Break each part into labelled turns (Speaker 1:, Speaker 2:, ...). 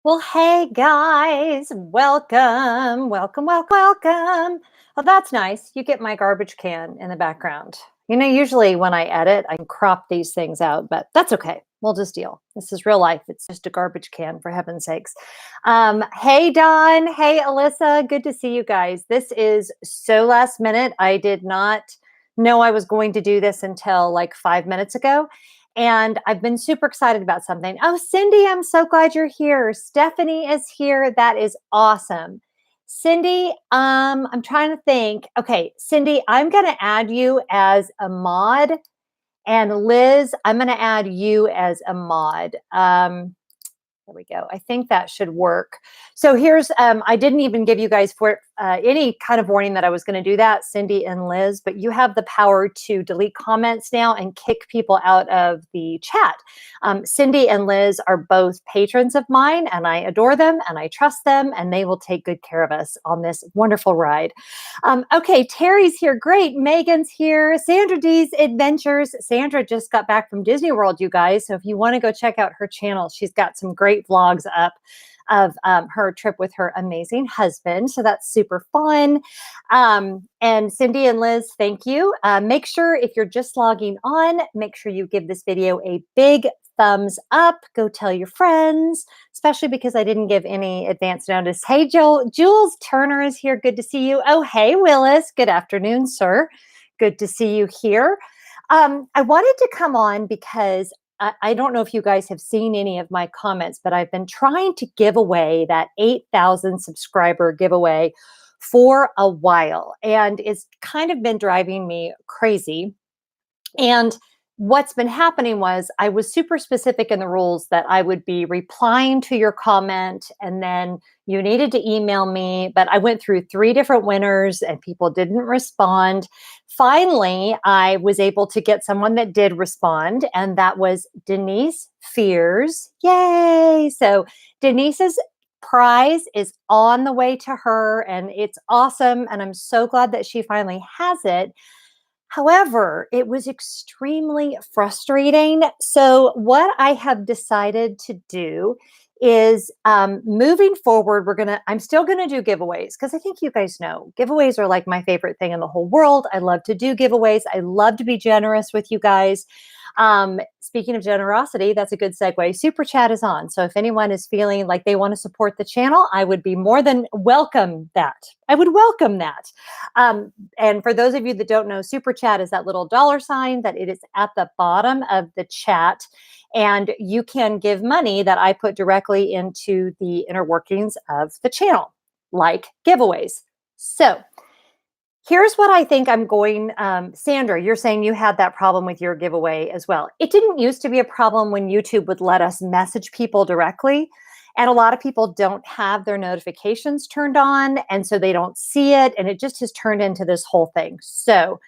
Speaker 1: Well, hey guys, welcome. Oh, that's nice. You get my garbage can in the background. Usually when I edit, I can crop these things out, but that's okay. We'll just deal. This is real life. It's just a garbage can, for heaven's sakes. Hey, Don. Hey, Alyssa. Good to see you guys. This is so last minute. I did not know I was going to do this until like 5 minutes ago. And I've been super excited about something. Oh, Cindy, I'm so glad you're here. Stephanie is here. That is awesome. Cindy, I'm trying to think. Okay, Cindy, I'm going to add you as a mod. And Liz, I'm going to add you as a mod. There we go. I think that should work. So here's, I didn't even give you guys for any kind of warning that I was going to do that, Cindy and Liz, but you have the power to delete comments now and kick people out of the chat. Cindy and Liz are both patrons of mine, and I adore them and I trust them, and they will take good care of us on this wonderful ride. Okay, Terry's here. Great. Megan's here. Sandra D's Adventures. Sandra just got back from Disney World, you guys. So if you want to go check out her channel, she's got some great vlogs up of her trip with her amazing husband. So that's super fun. And Cindy and Liz, thank you. Make sure if you're just logging on, make sure you give this video a big thumbs up. Go tell your friends, especially because I didn't give any advance notice. Hey, Jules Turner is here. Good to see you. Oh, hey, Willis. Good afternoon, sir. Good to see you here. I wanted to come on because I don't know if you guys have seen any of my comments, but I've been trying to give away that 8,000 subscriber giveaway for a while, and it's kind of been driving me crazy. And what's been happening was I was super specific in the rules that I would be replying to your comment and then you needed to email me, but I went through 3 different winners and people didn't respond. Finally, I was able to get someone that did respond, and that was Denise Fears. Yay! So Denise's prize is on the way to her, and it's awesome, and I'm so glad that she finally has it. However, it was extremely frustrating. So, what I have decided to do is moving forward, I'm still gonna do giveaways because I think you guys know giveaways are like my favorite thing in the whole world. I love to do giveaways. I love to be generous with you guys. Speaking of generosity, that's a good segue. Super chat is on. So if anyone is feeling like they want to support the channel, I would be more than welcome that. I would welcome that. And for those of you that don't know, super chat is that little $sign that it is at the bottom of the chat. And you can give money that I put directly into the inner workings of the channel, like giveaways. So here's what I think I'm going. Sandra, you're saying you had that problem with your giveaway as well. It didn't used to be a problem when YouTube would let us message people directly. And a lot of people don't have their notifications turned on, and so they don't see it. And it just has turned into this whole thing. So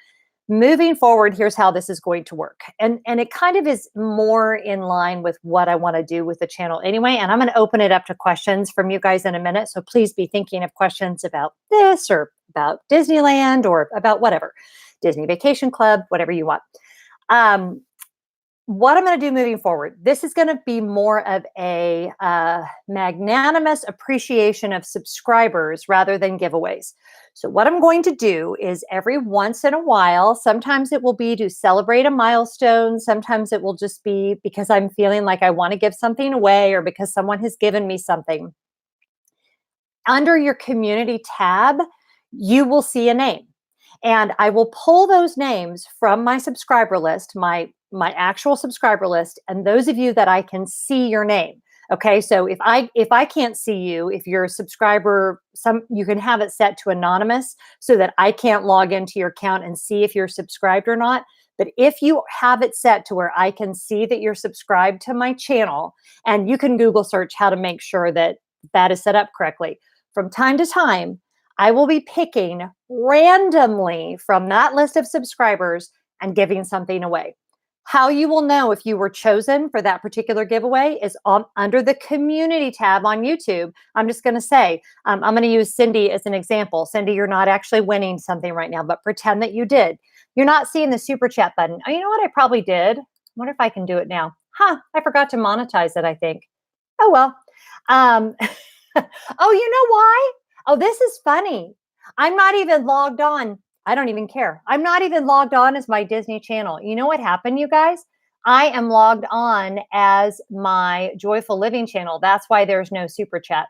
Speaker 1: moving forward, here's how this is going to work. And it kind of is more in line with what I want to do with the channel anyway. And I'm going to open it up to questions from you guys in a minute. So please be thinking of questions about this or about Disneyland or about whatever, Disney Vacation Club, whatever you want. What I'm going to do moving forward, this is going to be more of a magnanimous appreciation of subscribers rather than giveaways. So what I'm going to do is every once in a while, sometimes it will be to celebrate a milestone. Sometimes it will just be because I'm feeling like I want to give something away or because someone has given me something. Under your community tab, you will see a name. And I will pull those names from my subscriber list, my actual subscriber list, and those of you that I can see your name. Okay, so if I can't see you, if you're a subscriber, you can have it set to anonymous so that I can't log into your account and see if you're subscribed or not. But if you have it set to where I can see that you're subscribed to my channel, and you can Google search how to make sure that that is set up correctly. From time to time, I will be picking randomly from that list of subscribers and giving something away. How you will know if you were chosen for that particular giveaway is under the community tab on YouTube. I'm just going to say, I'm going to use Cindy as an example. Cindy, you're not actually winning something right now, but pretend that you did. You're not seeing the super chat button. Oh, you know what? I probably did. I wonder if I can do it now. I forgot to monetize it, I think. Oh, well. Um, oh, you know why? Oh, this is funny. I'm not even logged on. I don't even care. I'm not even logged on as my Disney Channel. You know what happened, you guys? I am logged on as my Joyful Living channel. That's why there's no super chat.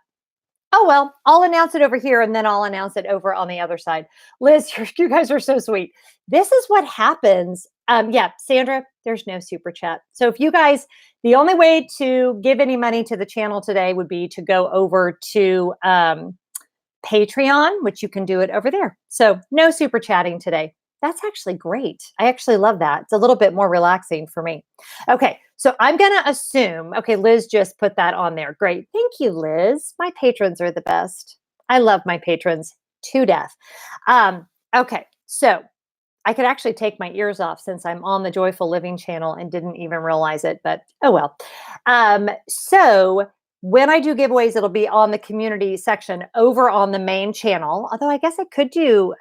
Speaker 1: Oh, well, I'll announce it over here and then I'll announce it over on the other side. Liz, you guys are so sweet. This is what happens. Yeah, Sandra, there's no super chat. So if you guys, the only way to give any money to the channel today would be to go over to Patreon, which you can do it over there. So no super chatting today. That's actually great. I actually love that. It's a little bit more relaxing for me. Okay, so I'm going to assume, okay, Liz just put that on there. Great. Thank you, Liz. My patrons are the best. I love my patrons to death. Okay, so I could actually take my ears off since I'm on the Joyful Living channel and didn't even realize it, but oh well. So when I do giveaways, it'll be on the community section over on the main channel. Although I guess I could do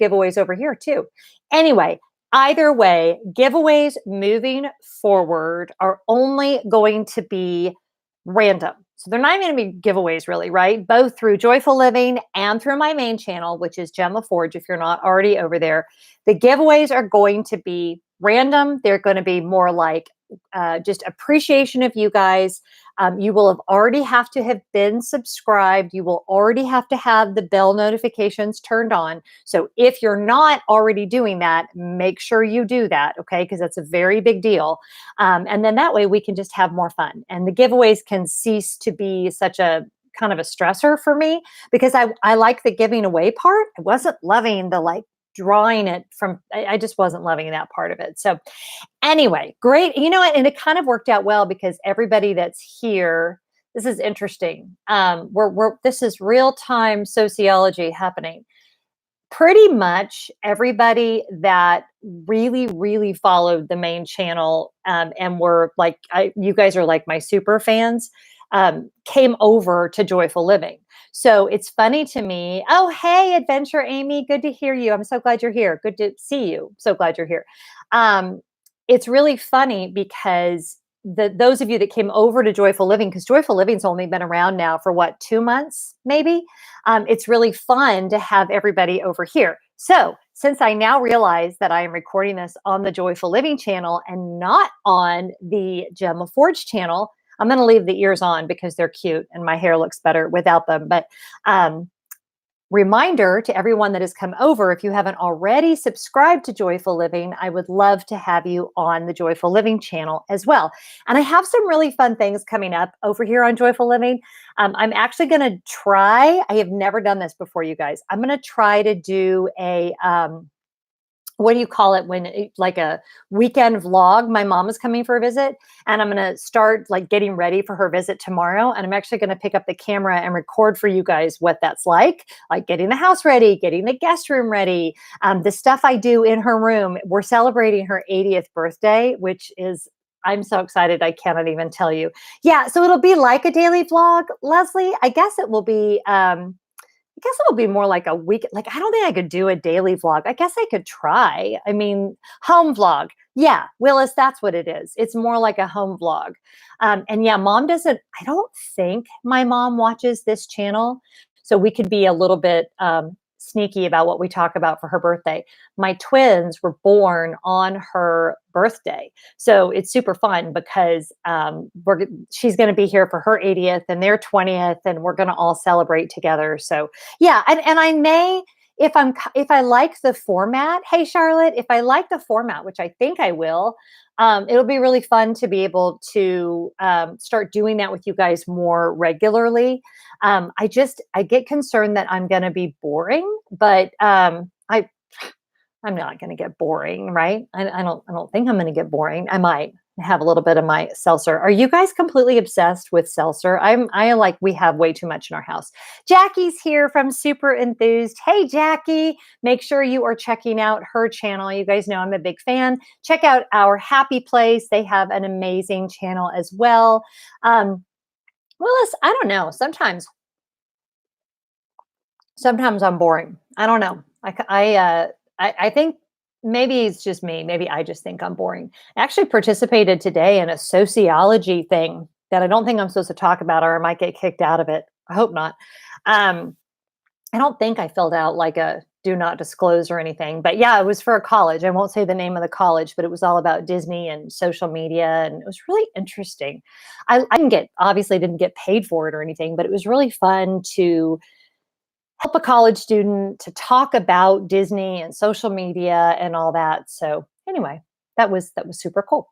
Speaker 1: giveaways over here too. Anyway, either way, giveaways moving forward are only going to be random. So they're not going to be giveaways really, right? Both through Joyful Living and through my main channel, which is Gem Lefforge, if you're not already over there. The giveaways are going to be random. They're going to be more like just appreciation of you guys. You will already have to have been subscribed. You will already have to have the bell notifications turned on. So if you're not already doing that, make sure you do that, okay? Because that's a very big deal. And then that way we can just have more fun. And the giveaways can cease to be such a kind of a stressor for me because I like the giving away part. I wasn't loving the like drawing it from, I just wasn't loving that part of it. So anyway, great. You know what? And it kind of worked out well because everybody that's here, this is interesting. This is real-time sociology happening. Pretty much everybody that really, really followed the main channel and were like, you guys are like my super fans, came over to Joyful Living. So it's funny to me. Oh, hey, Adventure Amy. Good to hear you. I'm so glad you're here. Good to see you. So glad you're here. It's really funny because those of you that came over to Joyful Living, because Joyful Living's only been around now for what, 2 months, maybe? It's really fun to have everybody over here. So since I now realize that I am recording this on the Joyful Living channel and not on the Gem Lefforge channel, I'm going to leave the ears on because they're cute and my hair looks better without them. But reminder to everyone that has come over, if you haven't already subscribed to Joyful Living, I would love to have you on the Joyful Living channel as well. And I have some really fun things coming up over here on Joyful Living. I'm actually going to try, I have never done this before, you guys. I'm going to try to do a, what do you call it when like a weekend vlog? My mom is coming for a visit and I'm going to start like getting ready for her visit tomorrow. And I'm actually going to pick up the camera and record for you guys what that's like getting the house ready, getting the guest room ready, the stuff I do in her room. We're celebrating her 80th birthday, which is, I'm so excited. I cannot even tell you. Yeah. So it'll be like a daily vlog, Leslie. I guess it will be, I guess it'll be more like a week. Like, I don't think I could do a daily vlog. I guess I could try. I mean, home vlog. Yeah, Willis, that's what it is. It's more like a home vlog. And yeah, mom doesn't, I don't think my mom watches this channel. So we could be a little bit sneaky about what we talk about for her birthday. My twins were born on her birthday. So it's super fun because she's going to be here for her 80th and their 20th, and we're going to all celebrate together. So yeah, and I may, if I like the format, hey Charlotte, if I like the format, which I think I will, it'll be really fun to be able to start doing that with you guys more regularly. I get concerned that I'm going to be boring, but I'm not going to get boring, right? I don't think I'm going to get boring. I might have a little bit of my seltzer. Are you guys completely obsessed with seltzer? We have way too much in our house. Jackie's here from Super Enthused. Hey, Jackie, make sure you are checking out her channel. You guys know I'm a big fan. Check out Our Happy Place. They have an amazing channel as well. Willis, I don't know. Sometimes I'm boring. I don't know. I think maybe it's just me. Maybe I just think I'm boring. I actually participated today in a sociology thing. that I don't think I'm supposed to talk about, or I might get kicked out of it. I hope not. Um, I don't think I filled out like a do not disclose or anything, but yeah, it was for a college. I won't say the name of the college, but it was all about Disney and social media, and it was really interesting. I didn't get obviously didn't get paid for it or anything, but it was really fun to help a college student to talk about Disney and social media and all that. So anyway, that was super cool.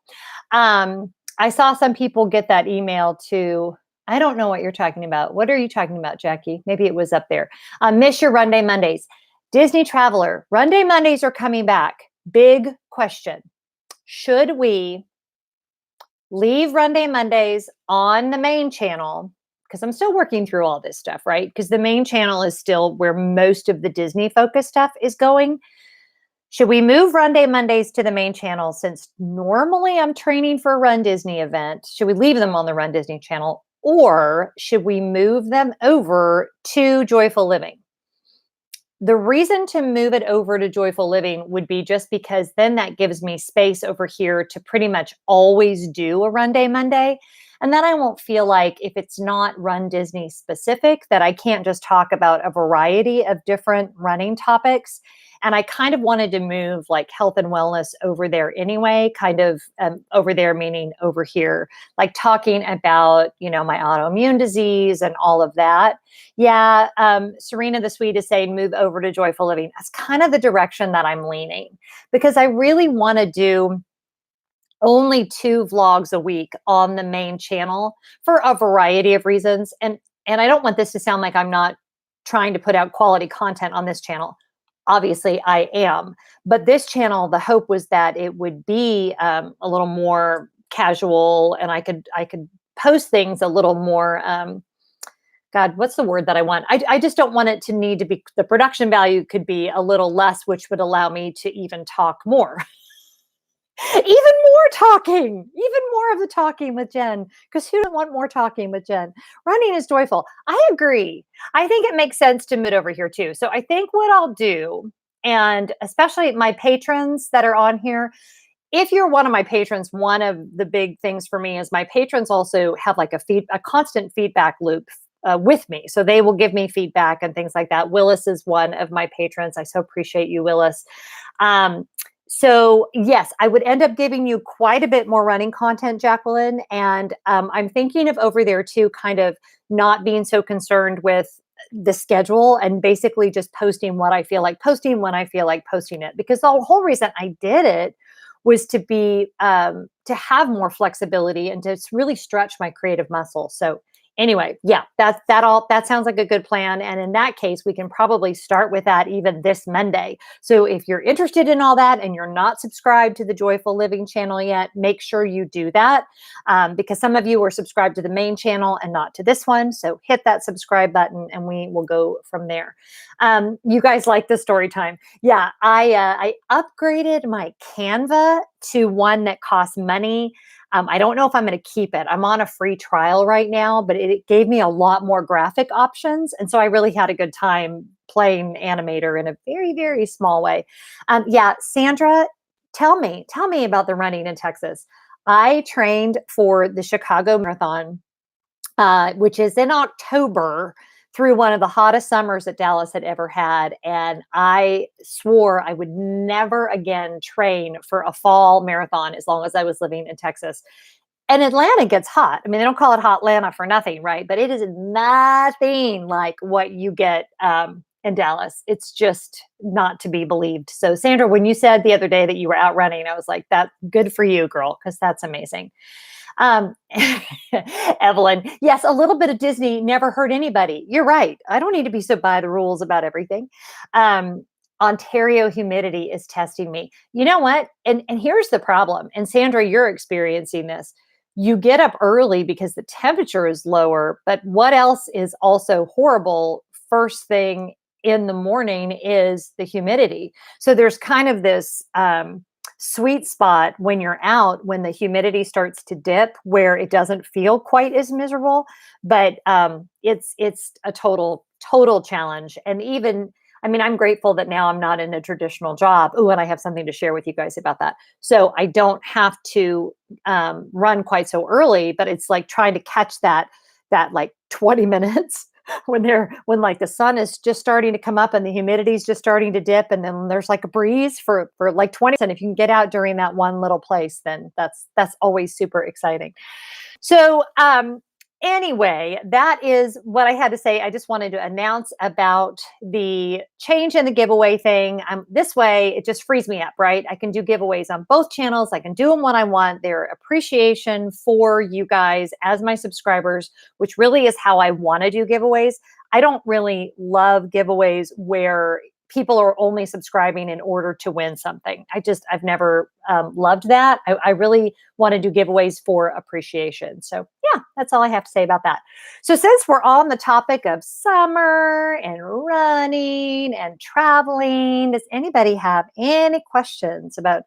Speaker 1: I saw some people get that email too. I don't know what you're talking about. What are you talking about, Jackie? Maybe it was up there. Miss your Run Day Mondays. Disney Traveler, Run Day Mondays are coming back. Big question. Should we leave Run Day Mondays on the main channel? Because I'm still working through all this stuff, right? Because the main channel is still where most of the Disney focused stuff is going. Should we move Run Day Mondays to the main channel since normally I'm training for a Run Disney event? Should we leave them on the Run Disney channel, or should we move them over to Joyful Living? The reason to move it over to Joyful Living would be just because then that gives me space over here to pretty much always do a Run Day Monday. And then I won't feel like if it's not Run Disney specific, that I can't just talk about a variety of different running topics. And I kind of wanted to move like health and wellness over there anyway, kind of over there, meaning over here, like talking about, my autoimmune disease and all of that. Yeah. Serena the Swede is saying move over to Joyful Living. That's kind of the direction that I'm leaning, because I really want to do only 2 vlogs a week on the main channel for a variety of reasons. And I don't want this to sound like I'm not trying to put out quality content on this channel. Obviously I am, but this channel, the hope was that it would be a little more casual, and I could post things a little more God, what's the word that I want? I just don't want it to need to be, the production value could be a little less, which would allow me to even talk more. Even more talking, even more of the talking with Jen, because who doesn't want more talking with Jen? Running is joyful. I agree. I think it makes sense to move over here too. So I think what I'll do, and especially my patrons that are on here, if you're one of my patrons, one of the big things for me is my patrons also have like a constant feedback loop with me. So they will give me feedback and things like that. Willis is one of my patrons. I so appreciate you, Willis. So yes, I would end up giving you quite a bit more running content, Jacqueline. And I'm thinking of over there too, kind of not being so concerned with the schedule and basically just posting what I feel like posting when I feel like posting it. Because the whole reason I did it was to be, to have more flexibility and to really stretch my creative muscle. So anyway, yeah, that sounds like a good plan. And in that case, we can probably start with that even this Monday. So if you're interested in all that and you're not subscribed to the Joyful Living channel yet, make sure you do that, because some of you are subscribed to the main channel and not to this one. So hit that subscribe button and we will go from there. You guys like the story time. Yeah, I upgraded my Canva to one that costs money. I don't know if I'm going to keep it. I'm on a free trial right now, but it gave me a lot more graphic options. And so I really had a good time playing Animator in a very, very small way. Yeah, Sandra, tell me about the running in Texas. I trained for the Chicago Marathon, which is in October, through one of the hottest summers that Dallas had ever had. And I swore I would never again train for a fall marathon as long as I was living in Texas. And Atlanta gets hot. I mean, they don't call it Hot Atlanta for nothing, right? But it is nothing like what you get in Dallas. It's just not to be believed. So Sandra, when you said the other day that you were out running, I was like, that good for you, girl, because that's amazing. Evelyn, yes, a little bit of Disney never hurt anybody. You're right. I don't need to be so by the rules about everything. Ontario humidity is testing me. You know what? And here's the problem. And Sandra, you're experiencing this. You get up early because the temperature is lower, but what else is also horrible first thing in the morning is the humidity. So there's kind of this sweet spot when you're out, when the humidity starts to dip, where it doesn't feel quite as miserable, but it's a total challenge. And even I mean, I'm grateful that now I'm not in a traditional job. Oh, and I have something to share with you guys about that. So I don't have to run quite so early, but it's like trying to catch that like 20 minutes when like the sun is just starting to come up and the humidity is just starting to dip, and then there's like a breeze for like 20. And if you can get out during that one little place, then that's always super exciting. So, anyway, that is what I had to say. I just wanted to announce about the change in the giveaway thing. This way, it just frees me up, right? I can do giveaways on both channels. I can do them when I want. They're appreciation for you guys as my subscribers, which really is how I want to do giveaways. I don't really love giveaways where people are only subscribing in order to win something. I've never loved that. I really want to do giveaways for appreciation. So yeah, that's all I have to say about that. So since we're on the topic of summer and running and traveling, does anybody have any questions about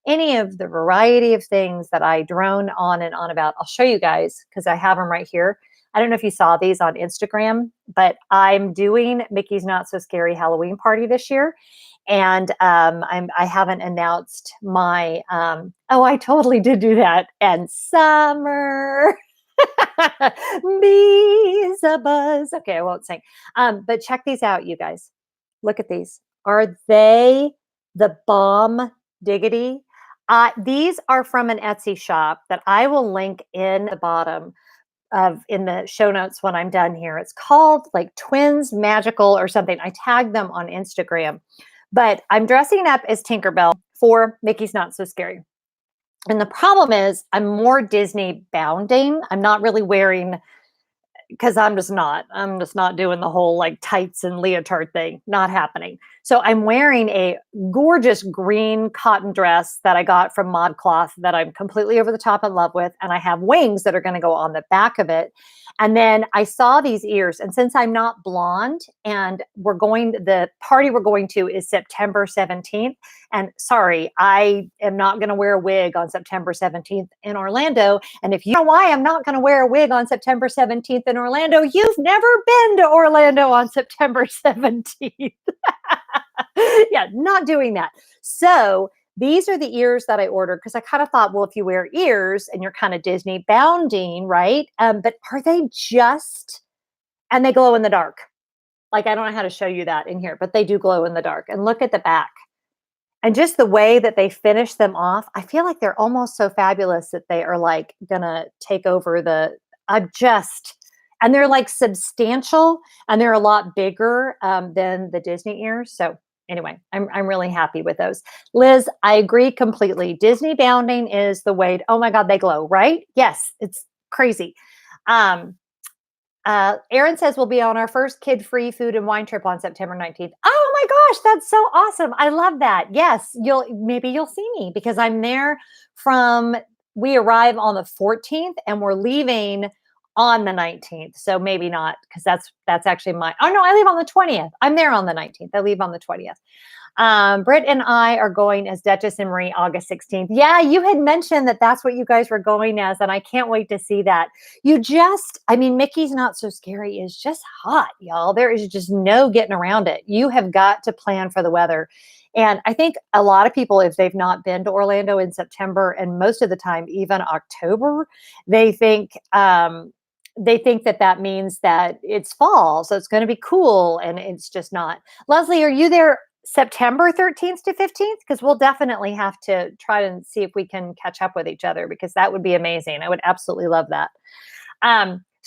Speaker 1: any of the variety of things that I drone on and on about? I'll show you guys because I have them right here. I don't know if you saw these on Instagram, but I'm doing Mickey's Not So Scary Halloween party this year. And I haven't announced my, oh, I totally did do that. And summer, bees a buzz. Okay, I won't sing. But check these out, you guys. Look at these. Are they the bomb diggity? These are from an Etsy shop that I will link in the bottom in the show notes when I'm done here. It's called like Twins Magical or something. I tagged them on Instagram, but I'm dressing up as Tinkerbell for Mickey's Not So Scary. And the problem is I'm more Disney bounding. I'm not really wearing, because I'm just not doing the whole like tights and leotard thing. Not happening. So I'm wearing a gorgeous green cotton dress that I got from ModCloth that I'm completely over the top in love with. And I have wings that are going to go on the back of it. And then I saw these ears. And since I'm not blonde and the party we're going to is September 17th. And sorry, I am not going to wear a wig on September 17th in Orlando. And if you know why I'm not going to wear a wig on September 17th in Orlando, you've never been to Orlando on September 17th. Yeah, not doing that. So these are the ears that I ordered because I kind of thought, well, if you wear ears and you're kind of Disney bounding, right? But are they just, and they glow in the dark. Like, I don't know how to show you that in here, but they do glow in the dark. And look at the back. And just the way that they finish them off, I feel like they're almost so fabulous that they are like gonna take over and they're like substantial and they're a lot bigger than the Disney ears. So anyway, I'm really happy with those. Liz, I agree completely. Disney bounding is the way. Oh my God, they glow, right? Yes, it's crazy. Aaron says we'll be on our first kid-free food and wine trip on September 19th. Oh my gosh, that's so awesome. I love that. Yes, maybe you'll see me because I'm there we arrive on the 14th and we're leaving on the 19th. So maybe not, because that's actually I leave on the 20th. I'm there on the 19th. I leave on the 20th. Britt and I are going as Duchess and Marie August 16th. Yeah, you had mentioned that that's what you guys were going as, and I can't wait to see that. Mickey's Not So Scary is just hot, y'all. There is just no getting around it. You have got to plan for the weather. And I think a lot of people, if they've not been to Orlando in September, and most of the time, even October, they think that means that it's fall. So it's going to be cool. And it's just not. Leslie, are you there September 13th to 15th? Because we'll definitely have to try to see if we can catch up with each other, because that would be amazing. I would absolutely love that.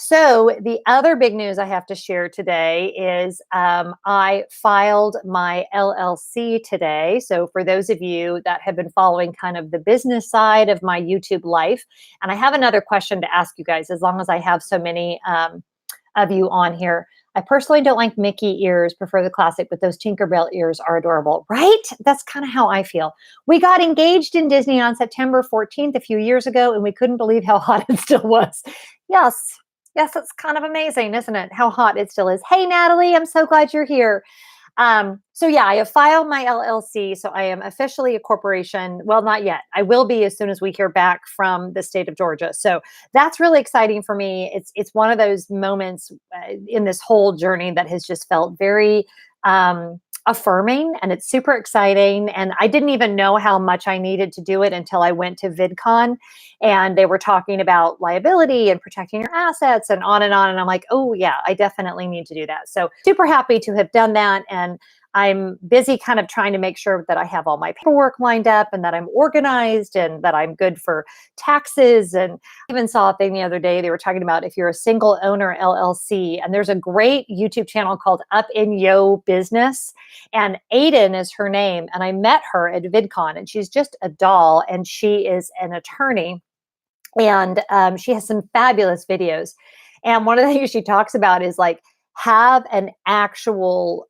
Speaker 1: So the other big news I have to share today is I filed my LLC today. So for those of you that have been following kind of the business side of my YouTube life, and I have another question to ask you guys, as long as I have so many of you on here. I personally don't like Mickey ears, prefer the classic, but those Tinkerbell ears are adorable, right? That's kind of how I feel. We got engaged in Disney on September 14th a few years ago, and we couldn't believe how hot it still was. Yes, it's kind of amazing, isn't it? How hot it still is. Hey, Natalie, I'm so glad you're here. So yeah, I have filed my LLC, so I am officially a corporation. Well, not yet. I will be as soon as we hear back from the state of Georgia. So that's really exciting for me. It's one of those moments in this whole journey that has just felt very affirming and it's super exciting. And I didn't even know how much I needed to do it until I went to VidCon and they were talking about liability and protecting your assets and on and on. And I'm like, oh yeah, I definitely need to do that. So super happy to have done that. And I'm busy kind of trying to make sure that I have all my paperwork lined up and that I'm organized and that I'm good for taxes. And I even saw a thing the other day, they were talking about if you're a single owner LLC, and there's a great YouTube channel called Up in Yo Business, and Aiden is her name. And I met her at VidCon and she's just a doll and she is an attorney and she has some fabulous videos. And one of the things she talks about is like have an actual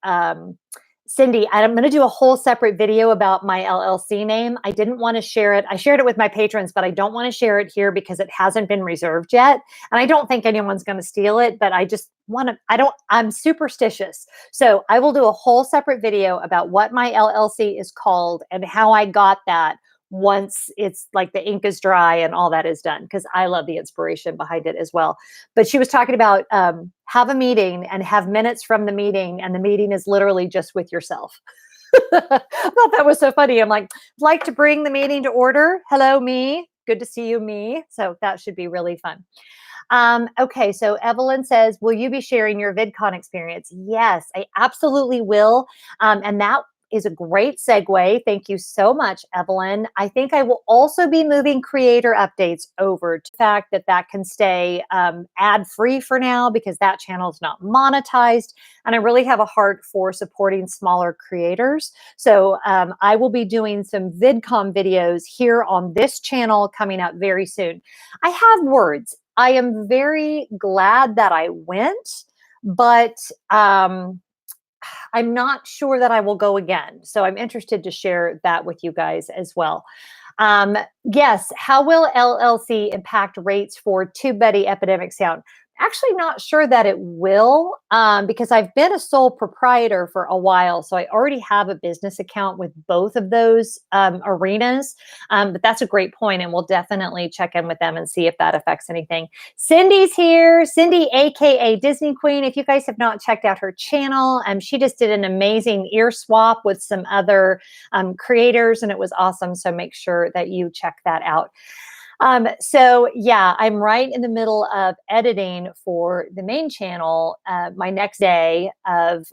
Speaker 1: Cindy, I'm going to do a whole separate video about my LLC name. I didn't want to share it. I shared it with my patrons, but I don't want to share it here because it hasn't been reserved yet. And I don't think anyone's going to steal it, but I just want to, I'm superstitious. So I will do a whole separate video about what my LLC is called and how I got that once it's like the ink is dry and all that is done, because I love the inspiration behind it as well. But she was talking about have a meeting and have minutes from the meeting, and the meeting is literally just with yourself. I thought that was so funny. I'm like to bring the meeting to order. Hello, me. Good to see you, me. So that should be really fun. Okay, so Evelyn says, will you be sharing your VidCon experience? Yes, I absolutely will. And that is a great segue. Thank you so much, Evelyn. I think I will also be moving creator updates over to the fact that that can stay ad-free for now because that channel is not monetized. And I really have a heart for supporting smaller creators. So I will be doing some VidCon videos here on this channel coming up very soon. I have words. I am very glad that I went, but I'm not sure that I will go again. So I'm interested to share that with you guys as well. Yes, how will LLC impact rates for TubeBuddy Epidemic Sound? Actually not sure that it will because I've been a sole proprietor for a while. So I already have a business account with both of those arenas. But that's a great point, and we'll definitely check in with them and see if that affects anything. Cindy's here. Cindy, AKA Disney Queen. If you guys have not checked out her channel, she just did an amazing ear swap with some other creators, and it was awesome. So make sure that you check that out. So yeah, I'm right in the middle of editing for the main channel, my next day of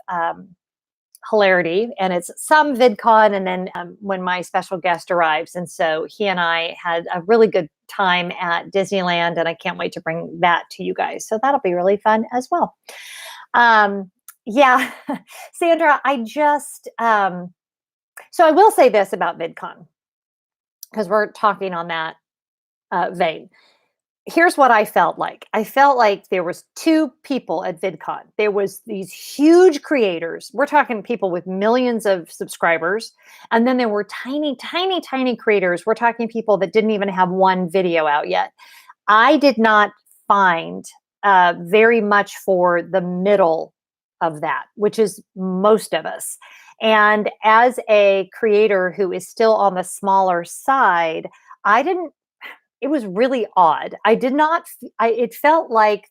Speaker 1: hilarity, and it's some VidCon and then when my special guest arrives. And so he and I had a really good time at Disneyland, and I can't wait to bring that to you guys. So that'll be really fun as well. Yeah, Sandra, I just, so I will say this about VidCon, because we're talking on that vein. Here's what I felt like. I felt like there was two people at VidCon. There was these huge creators. We're talking people with millions of subscribers. And then there were tiny, tiny, tiny creators. We're talking people that didn't even have one video out yet. I did not find very much for the middle of that, which is most of us. And as a creator who is still on the smaller side, it was really odd. It felt like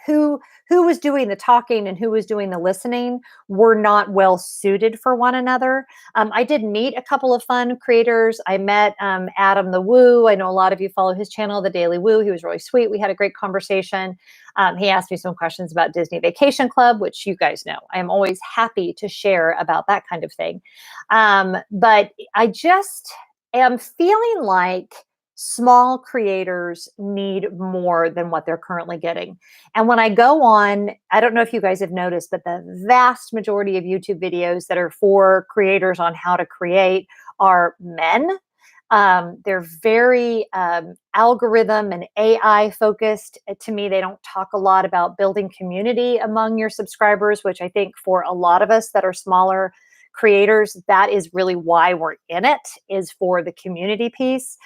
Speaker 1: who was doing the talking and who was doing the listening were not well suited for one another. I did meet a couple of fun creators. I met Adam the Woo. I know a lot of you follow his channel, The Daily Woo. He was really sweet. We had a great conversation. He asked me some questions about Disney Vacation Club, which you guys know. I'm always happy to share about that kind of thing. But I just am feeling like small creators need more than what they're currently getting. And when I go on, I don't know if you guys have noticed, but the vast majority of YouTube videos that are for creators on how to create are men. They're very algorithm and AI focused. To me, they don't talk a lot about building community among your subscribers, which I think for a lot of us that are smaller creators, that is really why we're in it, is for the community piece.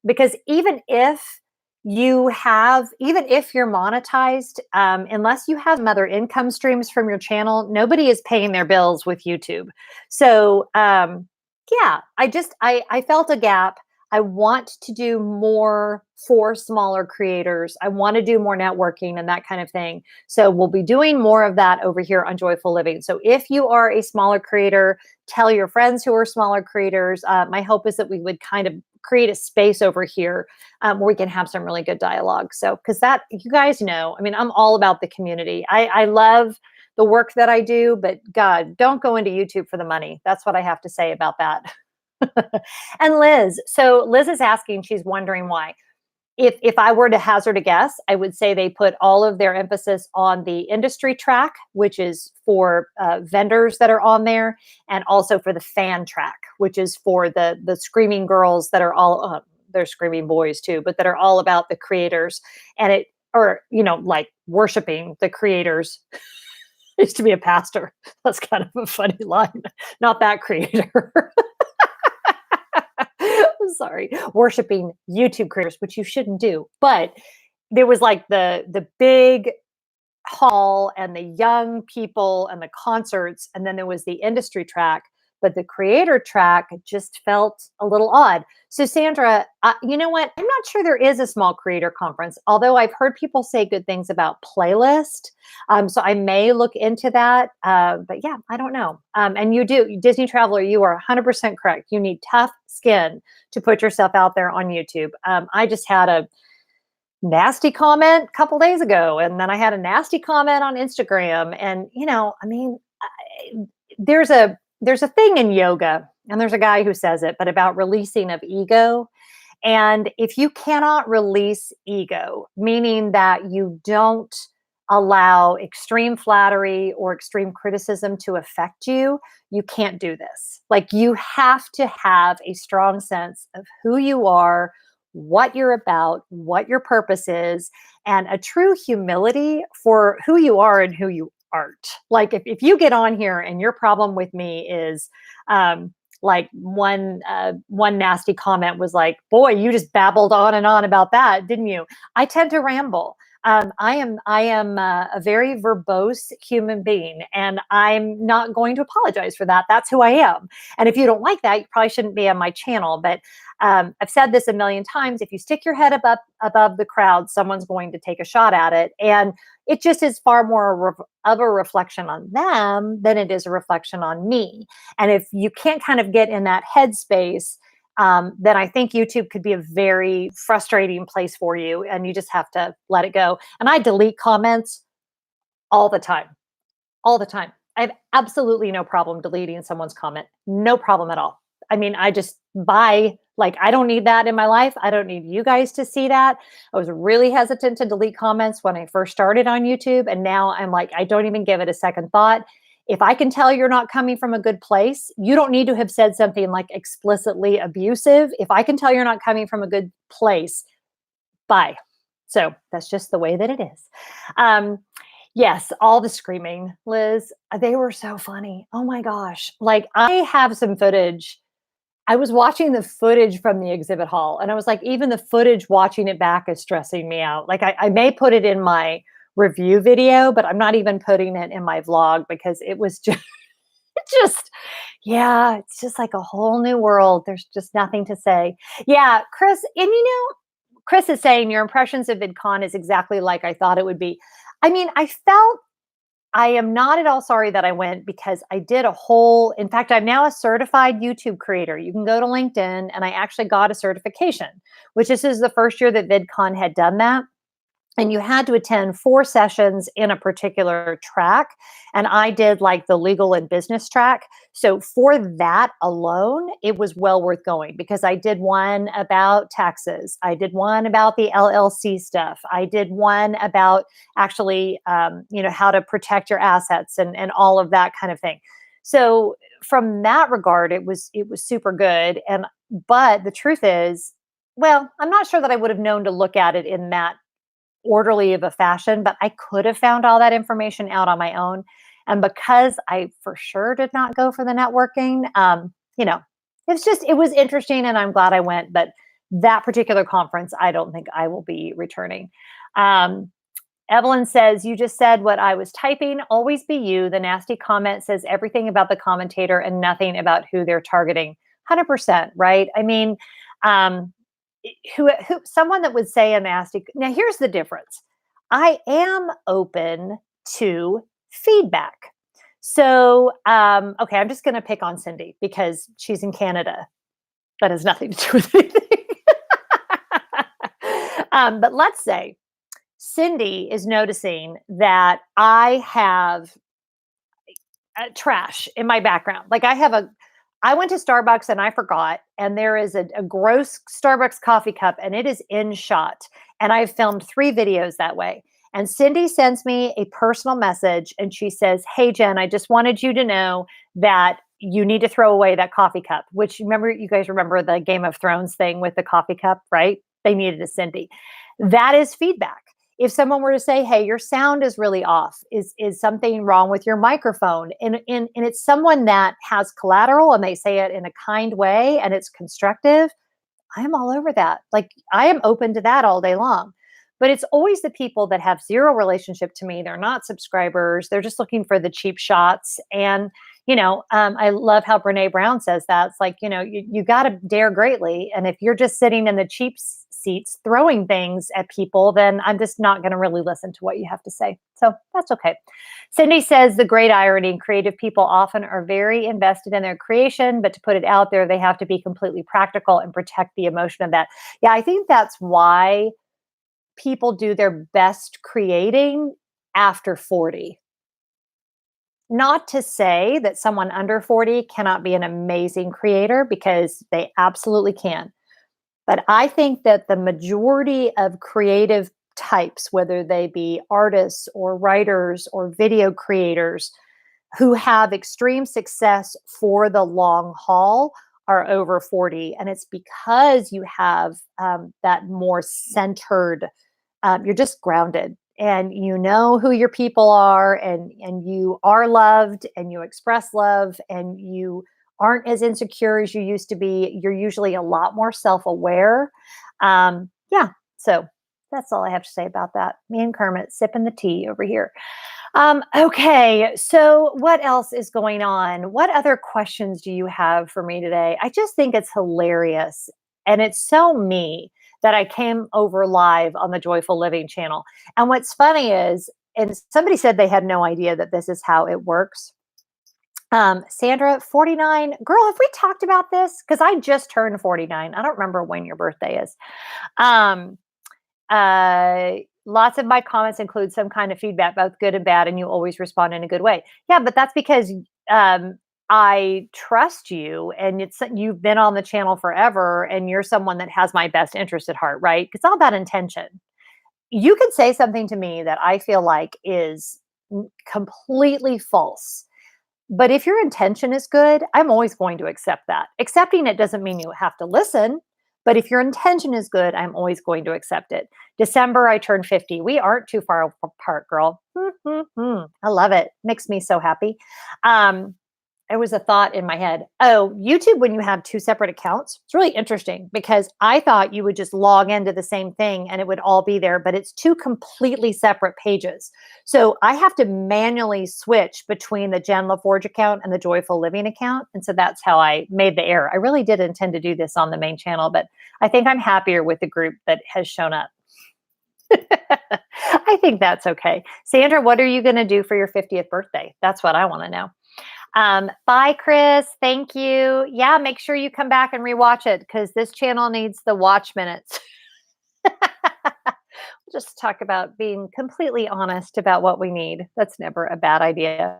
Speaker 1: Because even if you're monetized, unless you have other income streams from your channel, nobody is paying their bills with YouTube. So, yeah, I felt a gap. I want to do more for smaller creators. I want to do more networking and that kind of thing. So we'll be doing more of that over here on Joyful Living. So if you are a smaller creator, tell your friends who are smaller creators. My hope is that we would kind of create a space over here where we can have some really good dialogue. So, because that, you guys know, I mean, I'm all about the community. I love the work that I do, but God, don't go into YouTube for the money. That's what I have to say about that. And Liz, so Liz is asking, she's wondering why. If I were to hazard a guess, I would say they put all of their emphasis on the industry track, which is for vendors that are on there, and also for the fan track, which is for the screaming girls that are all they're screaming boys too, but that are all about the creators and it, or like worshiping the creators. I used to be a pastor. That's kind of a funny line. Not that creator. Sorry, worshiping YouTube creators, which you shouldn't do. But there was like the big hall and the young people and the concerts, and then there was the industry track. But the creator track just felt a little odd. So Sandra, you know what? I'm not sure there is a small creator conference, although I've heard people say good things about Playlist. So I may look into that. But yeah, I don't know. And you do, Disney Traveler, you are 100% correct. You need tough skin to put yourself out there on YouTube. I just had a nasty comment a couple days ago, and then I had a nasty comment on Instagram. And, I mean, there's a thing in yoga, and there's a guy who says it, but about releasing of ego. And if you cannot release ego, meaning that you don't allow extreme flattery or extreme criticism to affect you, you can't do this. Like, you have to have a strong sense of who you are, what you're about, what your purpose is, and a true humility for who you are and who you aren't. Like, if you get on here and your problem with me is like one nasty comment was like, boy, you just babbled on and on about that, didn't you? I tend to ramble. I am a very verbose human being, and I'm not going to apologize for that. That's who I am. And if you don't like that, you probably shouldn't be on my channel. But I've said this a million times: if you stick your head above the crowd, someone's going to take a shot at it, and it just is far more of a reflection on them than it is a reflection on me. And if you can't kind of get in that headspace, then I think YouTube could be a very frustrating place for you, and you just have to let it go. And I delete comments all the time, all the time. I have absolutely no problem deleting someone's comment. No problem at all. I mean, I just I don't need that in my life. I don't need you guys to see that. I was really hesitant to delete comments when I first started on YouTube. And now I'm like, I don't even give it a second thought. If I can tell you're not coming from a good place, you don't need to have said something like explicitly abusive. If I can tell you're not coming from a good place, bye. So that's just the way that it is. Yes, all the screaming, Liz, they were so funny. Oh my gosh. Like, I have some footage. I was watching the footage from the exhibit hall, and I was like, even the footage watching it back is stressing me out. Like, I may put it in my review video, but I'm not even putting it in my vlog because it was yeah, it's just like a whole new world. There's just nothing to say. Yeah, Chris, and Chris is saying your impressions of VidCon is exactly like I thought it would be. I mean, I am not at all sorry that I went, because I did in fact, I'm now a certified YouTube creator. You can go to LinkedIn, and I actually got a certification, which this is the first year that VidCon had done that. And you had to attend 4 sessions in a particular track. And I did like the legal and business track. So for that alone, it was well worth going, because I did one about taxes. I did one about the LLC stuff. I did one about actually, how to protect your assets and all of that kind of thing. So from that regard, it was super good. But the truth is, well, I'm not sure that I would have known to look at it in that orderly of a fashion, but I could have found all that information out on my own. And because I for sure did not go for the networking, it was interesting, and I'm glad I went. But that particular conference, I don't think I will be returning. Evelyn says, you just said what I was typing. Always be you. The nasty comment says everything about the commentator and nothing about who they're targeting. 100%, right? I mean, Um, who someone that would say a nasty. Now, here's the difference. I am open to feedback. So, okay, I'm just going to pick on Cindy because she's in Canada. That has nothing to do with anything. But let's say Cindy is noticing that I have trash in my background. Like I went to Starbucks and I forgot, and there is a gross Starbucks coffee cup and it is in shot. And I've filmed 3 videos that way. And Cindy sends me a personal message and she says, "Hey, Jen, I just wanted you to know that you need to throw away that coffee cup," which you guys remember the Game of Thrones thing with the coffee cup, right? They needed a Cindy. That is feedback. If someone were to say, "Hey, your sound is really off. Is something wrong with your microphone?" And it's someone that has collateral and they say it in a kind way and it's constructive, I'm all over that. Like I am open to that all day long. But it's always the people that have zero relationship to me. They're not subscribers. They're just looking for the cheap shots. And, I love how Brene Brown says that. It's like, you got to dare greatly. And if you're just sitting in the cheap seats throwing things at people, then I'm just not going to really listen to what you have to say. So that's okay. Cindy says the great irony, creative people often are very invested in their creation, but to put it out there, they have to be completely practical and protect the emotion of that. Yeah, I think that's why people do their best creating after 40. Not to say that someone under 40 cannot be an amazing creator, because they absolutely can. But I think that the majority of creative types, whether they be artists or writers or video creators who have extreme success for the long haul, are over 40. And it's because you have that more centered, you're just grounded and you know who your people are, and you are loved and you express love and you aren't as insecure as you used to be. You're usually a lot more self-aware. Yeah. So that's all I have to say about that. Me and Kermit sipping the tea over here. Okay. So what else is going on? What other questions do you have for me today? I just think it's hilarious. And it's so me that I came over live on the Joyful Living channel. And what's funny is, and somebody said they had no idea that this is how it works. Sandra, 49. Girl, have we talked about this? Because I just turned 49. I don't remember when your birthday is. Um, Lots of my comments include some kind of feedback, both good and bad, and you always respond in a good way. Yeah, but that's because I trust you, and you've been on the channel forever, and you're someone that has my best interest at heart, right? It's all about intention. You could say something to me that I feel like is completely false. But if your intention is good, I'm always going to accept that. Accepting it doesn't mean you have to listen. But if your intention is good, I'm always going to accept it. December, I turned 50. We aren't too far apart, girl. I love it. Makes me so happy. There was a thought in my head. Oh, YouTube, when you have 2 separate accounts, it's really interesting because I thought you would just log into the same thing and it would all be there, but it's 2 completely separate pages. So I have to manually switch between the Jen Lefforge account and the Joyful Living account. And so that's how I made the error. I really did intend to do this on the main channel, but I think I'm happier with the group that has shown up. I think that's okay. Sandra, what are you going to do for your 50th birthday? That's what I want to know. Bye, Chris. Thank you. Yeah, make sure you come back and rewatch it because this channel needs the watch minutes. We'll just talk about being completely honest about what we need. That's never a bad idea.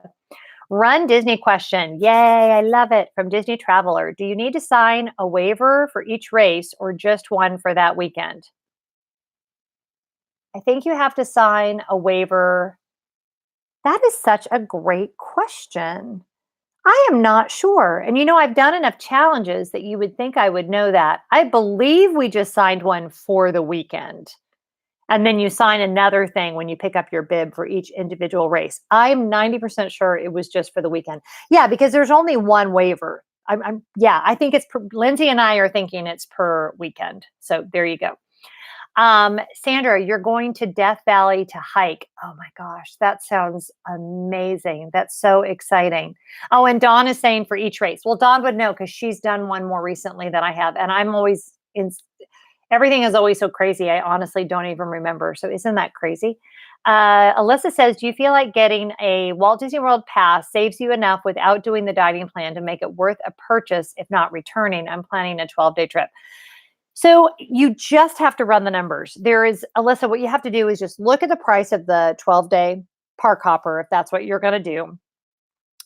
Speaker 1: Run Disney question. Yay, I love it. From Disney Traveler. Do you need to sign a waiver for each race or just one for that weekend? I think you have to sign a waiver. That is such a great question. I am not sure. And I've done enough challenges that you would think I would know that. I believe we just signed one for the weekend. And then you sign another thing when you pick up your bib for each individual race. I'm 90% sure it was just for the weekend. Yeah, because there's only one waiver. I think it's Lindsay and I are thinking it's per weekend. So there you go. Sandra, you're going to Death Valley to hike. Oh my gosh, that sounds amazing. That's so exciting. Oh, and Dawn is saying for each race. Well, Dawn would know because she's done one more recently than I have. And I'm always everything is always so crazy. I honestly don't even remember. So isn't that crazy? Alyssa says, do you feel like getting a Walt Disney World pass saves you enough without doing the dining plan to make it worth a purchase, if not returning? I'm planning a 12-day trip. So you just have to run the numbers. Alyssa, what you have to do is just look at the price of the 12-day park hopper, if that's what you're going to do.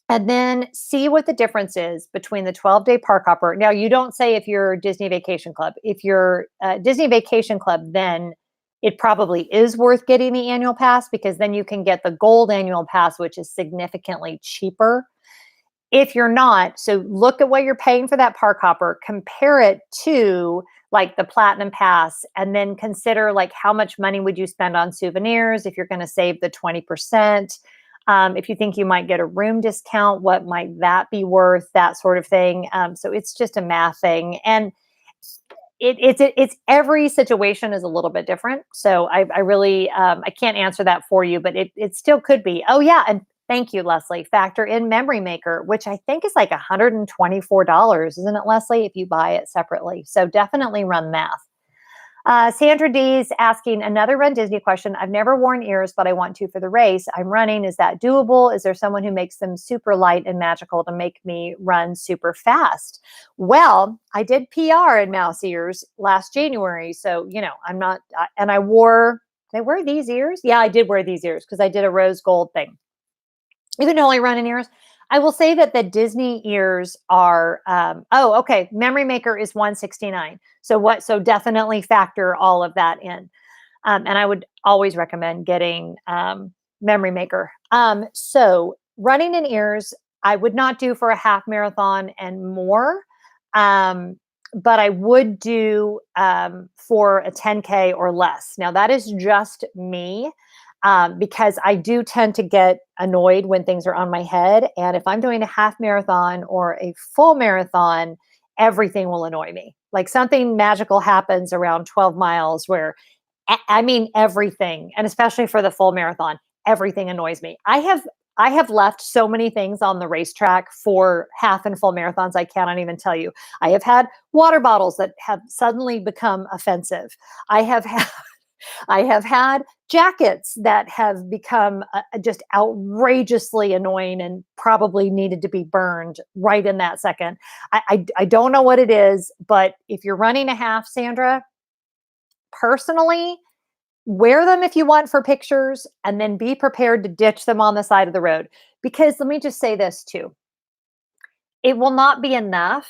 Speaker 1: And then see what the difference is between the 12-day park hopper. Now, you don't say if you're Disney Vacation Club. If you're Disney Vacation Club, then it probably is worth getting the annual pass, because then you can get the gold annual pass, which is significantly cheaper. If you're not, so look at what you're paying for that park hopper, compare it to like the platinum pass, and then consider like how much money would you spend on souvenirs if you're going to save the 20%. If you think you might get a room discount, what might that be worth? That sort of thing. So it's just a math thing, and it's every situation is a little bit different. So I really I can't answer that for you, but it still could be. Oh yeah, and thank you, Leslie. Factor in Memory Maker, which I think is like $124, isn't it, Leslie? If you buy it separately, so definitely run math. Sandra D is asking another Run Disney question. I've never worn ears, but I want to for the race. I'm running. Is that doable? Is there someone who makes them super light and magical to make me run super fast? Well, I did PR in mouse ears last January. So, I'm not, and I wear these ears? Yeah, I did wear these ears because I did a rose gold thing. Even though I run in ears, I will say that the Disney ears are, okay. Memory Maker is $169. So definitely factor all of that in. And I would always recommend getting Memory Maker. So running in ears, I would not do for a half marathon and more. But I would do for a 10K or less. Now that is just me. Because I do tend to get annoyed when things are on my head. And if I'm doing a half marathon or a full marathon, everything will annoy me. Like something magical happens around 12 miles where, I mean, everything, and especially for the full marathon, everything annoys me. I have left so many things on the racetrack for half and full marathons. I cannot even tell you. I have had water bottles that have suddenly become offensive. I have had jackets that have become just outrageously annoying and probably needed to be burned right in that second. I don't know what it is, but if you're running a half, Sandra, personally, wear them if you want for pictures, and then be prepared to ditch them on the side of the road. Because let me just say this too. It will not be enough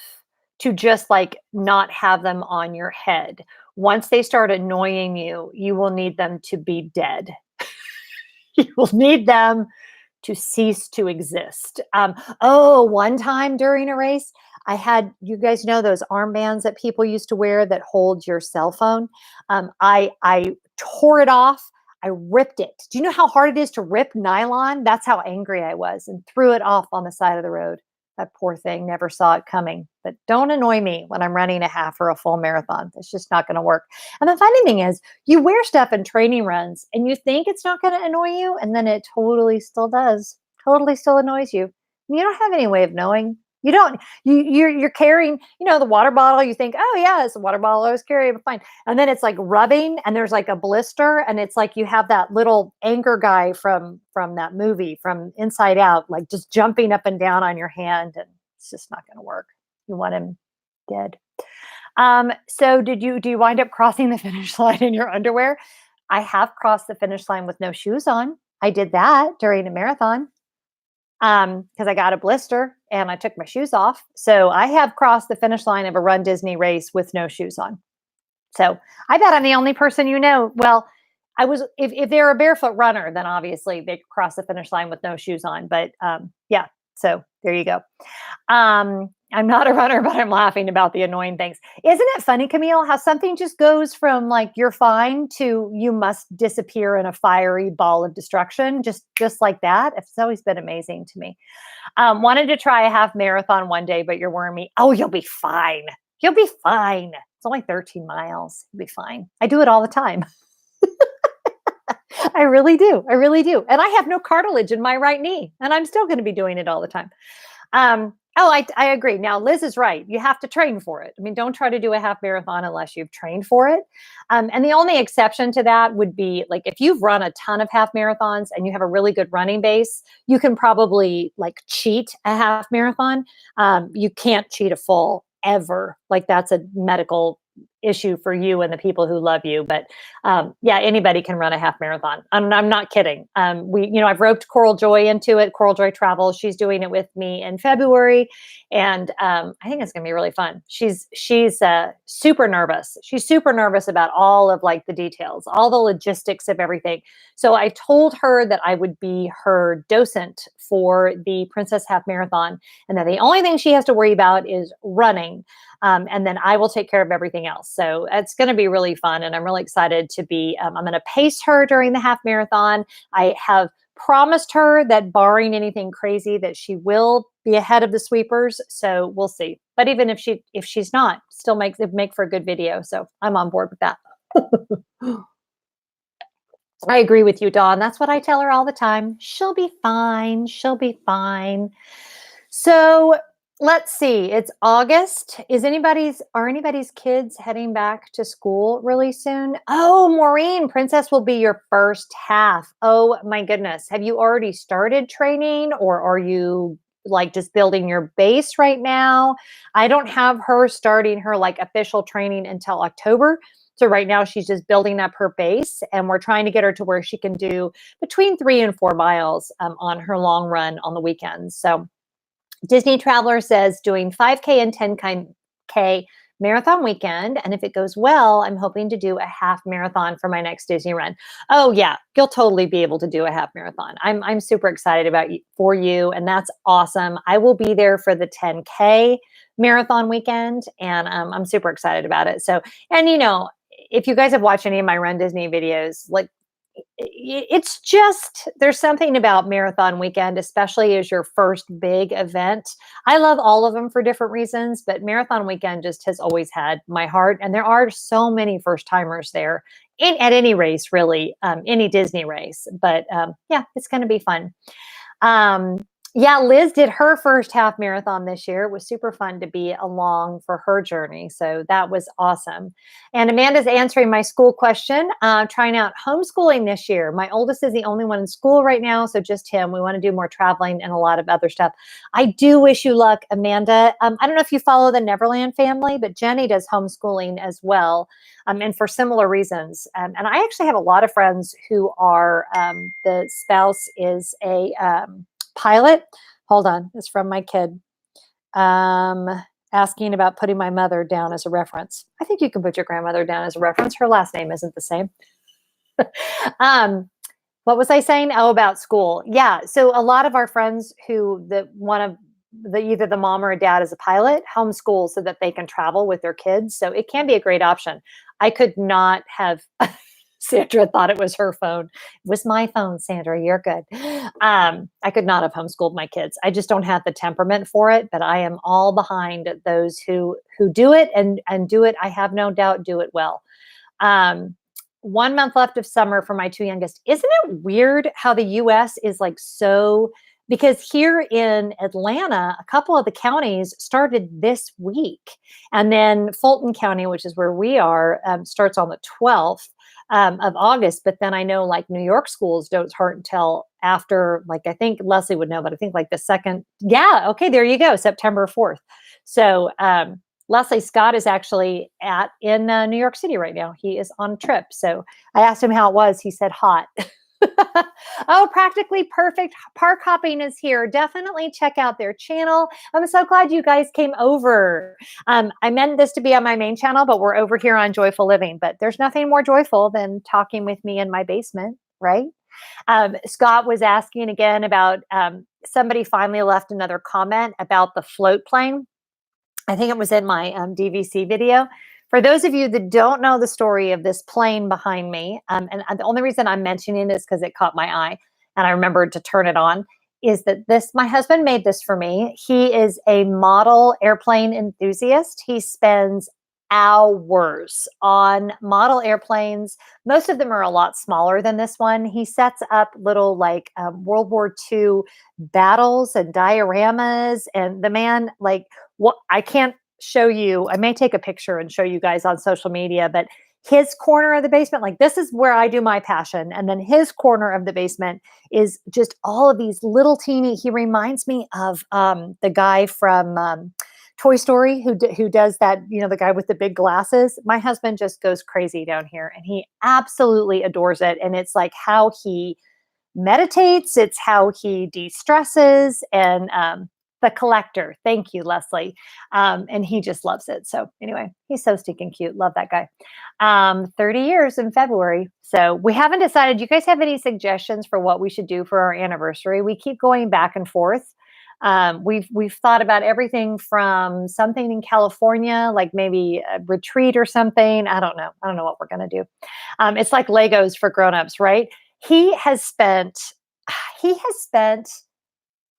Speaker 1: to just like not have them on your head. Once they start annoying you, you will need them to be dead. You will need them to cease to exist. One time during a race, you guys know those armbands that people used to wear that hold your cell phone. I tore it off. I ripped it. Do you know how hard it is to rip nylon? That's how angry I was, and threw it off on the side of the road. That poor thing never saw it coming. But don't annoy me when I'm running a half or a full marathon. It's just not going to work. And the funny thing is, you wear stuff in training runs and you think it's not going to annoy you, and then it totally still does. Totally still annoys you. And you don't have any way of knowing. You don't. You're carrying, the water bottle. You think, oh yeah, it's a water bottle I was carrying, but fine. And then it's like rubbing, and there's like a blister, and it's like you have that little anger guy from that movie, from Inside Out, like just jumping up and down on your hand, and it's just not going to work. You want him dead. So do you wind up crossing the finish line in your underwear? I have crossed the finish line with no shoes on. I did that during a marathon. Because I got a blister and I took my shoes off. So I have crossed the finish line of a Run Disney race with no shoes on. So I bet I'm the only person you know. Well, if they're a barefoot runner, then obviously they cross the finish line with no shoes on. But yeah, so there you go. I'm not a runner, but I'm laughing about the annoying things. Isn't it funny, Camille, how something just goes from like you're fine to you must disappear in a fiery ball of destruction, just like that? It's always been amazing to me. Wanted to try a half marathon one day, but you're worrying me. Oh, you'll be fine. You'll be fine. It's only 13 miles. You'll be fine. I do it all the time. I really do. I really do. And I have no cartilage in my right knee, and I'm still going to be doing it all the time. Oh, I agree. Now, Liz is right. You have to train for it. I mean, don't try to do a half marathon unless you've trained for it. And the only exception to that would be like if you've run a ton of half marathons and you have a really good running base, you can probably like cheat a half marathon. You can't cheat a full ever. Like that's a medical issue for you and the people who love you. But yeah, anybody can run a half marathon. I'm not kidding. I've roped Coral Joy into it. Coral Joy Travel. She's doing it with me in February, and I think it's going to be really fun. She's super nervous. She's super nervous about all of like the details, all the logistics of everything. So I told her that I would be her docent for the Princess Half Marathon, and that the only thing she has to worry about is running. And then I will take care of everything else. So it's going to be really fun. And I'm really excited to be, I'm going to pace her during the half marathon. I have promised her that barring anything crazy that she will be ahead of the sweepers. So we'll see. But even if she's not, still make for a good video. So I'm on board with that. I agree with you, Dawn. That's what I tell her all the time. She'll be fine. She'll be fine. So let's see. It's August. Are anybody's kids heading back to school really soon? Oh, Maureen, Princess will be your first half. Oh my goodness. Have you already started training, or are you like just building your base right now? I don't have her starting her like official training until October. So right now she's just building up her base, and we're trying to get her to where she can do between 3 and 4 miles on her long run on the weekends. So Disney Traveler says doing 5K and 10K marathon weekend. And if it goes well, I'm hoping to do a half marathon for my next Disney run. Oh yeah, you'll totally be able to do a half marathon. I'm super excited for you. And that's awesome. I will be there for the 10K marathon weekend. And I'm super excited about it. So, and if you guys have watched any of my Run Disney videos, like it's just, there's something about marathon weekend, especially as your first big event. I love all of them for different reasons, but marathon weekend just has always had my heart. And there are so many first timers there at any race, really, any Disney race. But yeah, it's going to be fun. Yeah, Liz did her first half marathon this year. It was super fun to be along for her journey. So that was awesome. And Amanda's answering my school question, trying out homeschooling this year. My oldest is the only one in school right now, so just him. We want to do more traveling and a lot of other stuff. I do wish you luck, Amanda. I don't know if you follow the Neverland family, but Jenny does homeschooling as well, and for similar reasons. And I actually have a lot of friends who are, the spouse is a pilot. Hold on, it's from my kid. Asking about putting my mother down as a reference. I think you can put your grandmother down as a reference. Her last name isn't the same. What was I saying? Oh, about school. Yeah. So a lot of our friends who either the mom or a dad is a pilot homeschool so that they can travel with their kids. So it can be a great option. I could not have Sandra thought it was her phone. It was my phone, Sandra. You're good. I could not have homeschooled my kids. I just don't have the temperament for it, but I am all behind those who do it and do it. I have no doubt do it well. 1 month left of summer for my 2 youngest. Isn't it weird how the US is like so, because here in Atlanta, a couple of the counties started this week. And then Fulton County, which is where we are, starts on the 12th. Of August. But then I know like New York schools don't start until after, like, I think Leslie would know, but I think like the second. Yeah. Okay. There you go. September 4th. So, Leslie Scott is actually in New York City right now. He is on a trip. So I asked him how it was. He said hot. Oh, Practically Perfect Park Hopping is here. Definitely check out their channel. I'm so glad you guys came over. I meant this to be on my main channel, but we're over here on Joyful Living. But there's nothing more joyful than talking with me in my basement, right? Scott was asking again about somebody finally left another comment about the float plane. I think it was in my DVC video. For those of you that don't know the story of this plane behind me, and the only reason I'm mentioning it is because it caught my eye and I remembered to turn it on, is that my husband made this for me. He is a model airplane enthusiast. He spends hours on model airplanes. Most of them are a lot smaller than this one. He sets up little like World War II battles and dioramas. And the man, like, what I can't show you, I may take a picture and show you guys on social media, but his corner of the basement, like this is where I do my passion. And then his corner of the basement is just all of these little teeny, he reminds me of the guy from Toy Story who does that, you know, the guy with the big glasses. My husband just goes crazy down here and he absolutely adores it. And it's like how he meditates, it's how he de-stresses. And the collector, thank you, Leslie. And he just loves it. So anyway, he's so stinking cute. Love that guy. 30 years in February. So we haven't decided. You guys have any suggestions for what we should do for our anniversary? We keep going back and forth. We've thought about everything from something in California, like maybe a retreat or something. I don't know. I don't know what we're going to do. It's like Legos for grown-ups, right? He has spent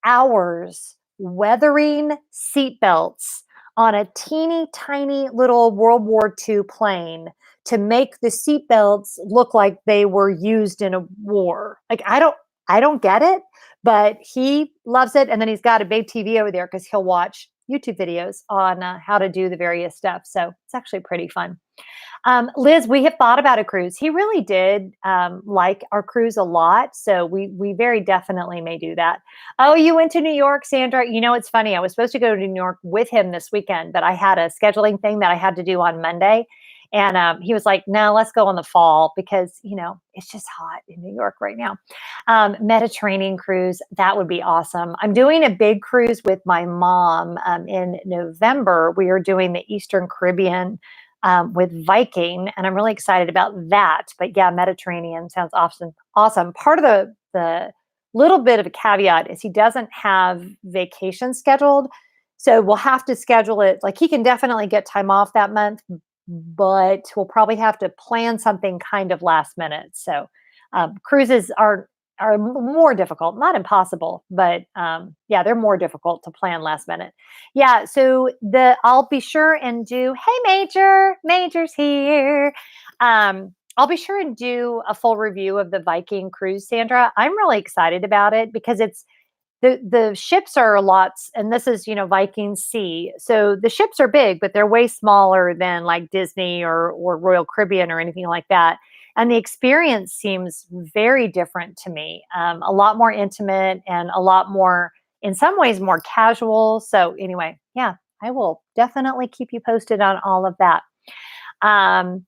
Speaker 1: hours weathering seatbelts on a teeny tiny little World War II plane to make the seatbelts look like they were used in a war. Like I don't get it, but he loves it. And then he's got a big TV over there because he'll watch YouTube videos on how to do the various stuff. So it's actually pretty fun. Liz, we have thought about a cruise. He really did like our cruise a lot. So we very definitely may do that. Oh, you went to New York, Sandra. You know, it's funny. I was supposed to go to New York with him this weekend, but I had a scheduling thing that I had to do on Monday. And he was like, no, let's go in the fall because, you know, it's just hot in New York right now. Mediterranean cruise, that would be awesome. I'm doing a big cruise with my mom in November. We are doing the Eastern Caribbean with Viking, and I'm really excited about that. But yeah, Mediterranean sounds awesome. Awesome. Part of the little bit of a caveat is he doesn't have vacation scheduled, so we'll have to schedule it. Like he can definitely get time off that month, but we'll probably have to plan something kind of last minute. So cruises are more difficult, not impossible, but yeah, they're more difficult to plan last minute. Yeah, so I'll be sure and do. Hey, Major's here. I'll be sure and do a full review of the Viking cruise, Sandra. I'm really excited about it because it's the ships are lots, and this is, you know, Viking Sea. So the ships are big, but they're way smaller than like Disney or Royal Caribbean or anything like that. And the experience seems very different to me, a lot more intimate and a lot more, in some ways, more casual. So anyway, yeah, I will definitely keep you posted on all of that. Um,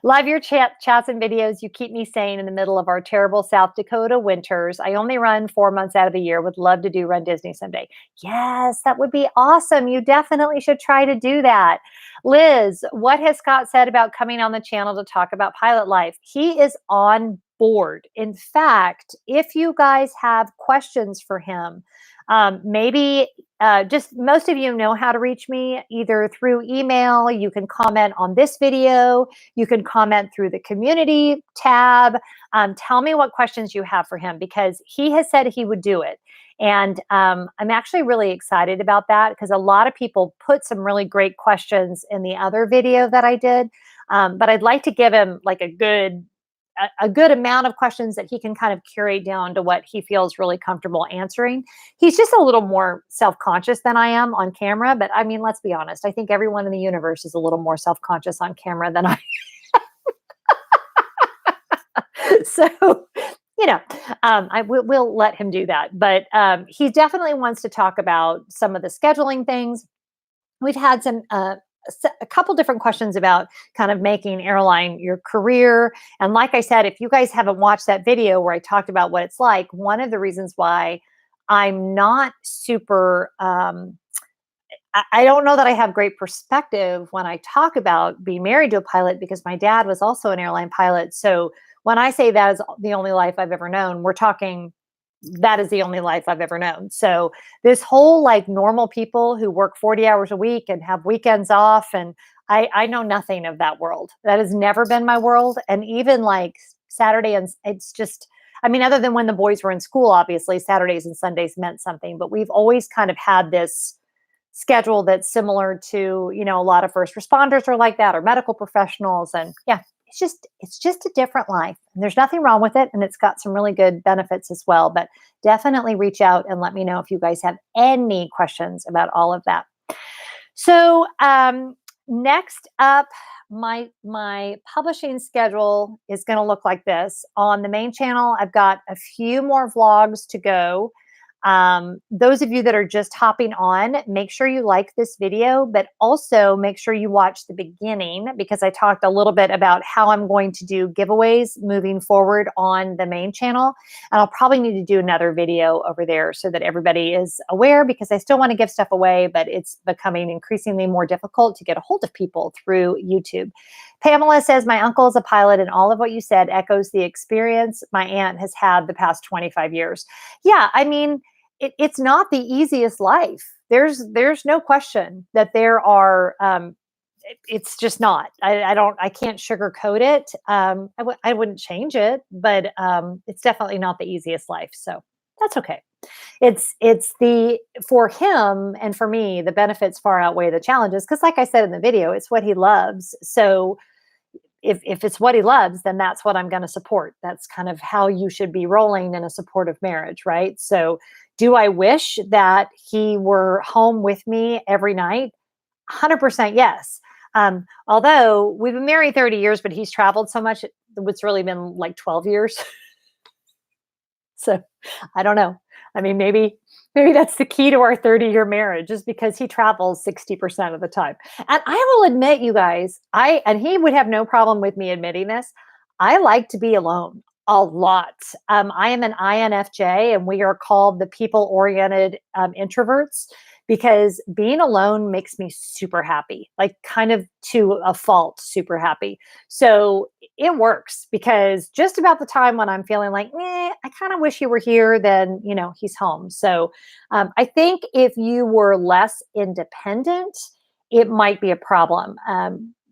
Speaker 1: love your chats and videos. You keep me sane in the middle of our terrible South Dakota winters. I only run 4 months out of the year. Would love to do Run Disney someday. Yes, that would be awesome. You definitely should try to do that. Liz, what has Scott said about coming on the channel to talk about pilot life? He is on board. In fact, if you guys have questions for him, maybe just most of you know how to reach me either through email. You can comment on this video. You can comment through the community tab. Tell me what questions you have for him because he has said he would do it. And I'm actually really excited about that because a lot of people put some really great questions in the other video that I did. But I'd like to give him like a good amount of questions that he can kind of curate down to what he feels really comfortable answering. He's just a little more self-conscious than I am on camera, but I mean, let's be honest. I think everyone in the universe is a little more self-conscious on camera than I am. So, you know, we'll let him do that. But he definitely wants to talk about some of the scheduling things. We've had a couple different questions about kind of making airline your career. And like I said, if you guys haven't watched that video where I talked about what it's like, one of the reasons why I'm not super, I don't know that I have great perspective when I talk about being married to a pilot because my dad was also an airline pilot. So when I say that is the only life I've ever known, we're talking that is the only life I've ever known. So this whole like normal people who work 40 hours a week and have weekends off. And I know nothing of that world. That has never been my world. And even like Saturday, and it's just, I mean, other than when the boys were in school, obviously Saturdays and Sundays meant something, but we've always kind of had this schedule that's similar to, a lot of first responders are like that, or medical professionals. And yeah, it's just a different life. And there's nothing wrong with it. And it's got some really good benefits as well. But definitely reach out and let me know if you guys have any questions about all of that. So next up, my publishing schedule is going to look like this. On the main channel, I've got a few more vlogs to go. Those of you that are just hopping on, make sure you like this video, but also make sure you watch the beginning, because I talked a little bit about how I'm going to do giveaways moving forward on the main channel. And I'll probably need to do another video over there so that everybody is aware, because I still want to give stuff away, but it's becoming increasingly more difficult to get a hold of people through YouTube. Pamela says, my uncle is a pilot, and all of what you said echoes the experience my aunt has had the past 25 years. Yeah, I mean, it's not the easiest life. There's no question that there are. It's just not. I can't sugarcoat it. I wouldn't change it, but it's definitely not the easiest life. So that's okay. For him and for me, the benefits far outweigh the challenges, because like I said in the video, it's what he loves. So if it's what he loves, then that's what I'm going to support. That's kind of how you should be rolling in a supportive marriage, right? So do I wish that he were home with me every night? 100% yes. Although we've been married 30 years, but he's traveled so much, it's really been like 12 years. So I don't know. I mean, maybe that's the key to our 30-year marriage, is because he travels 60% of the time. And I will admit, you guys, and he would have no problem with me admitting this, I like to be alone a lot. I am an INFJ, and we are called the people-oriented introverts, because being alone makes me super happy, like kind of to a fault, super happy. So it works, because just about the time when I'm feeling like, I kind of wish you were here, then, he's home. So I think if you were less independent, it might be a problem.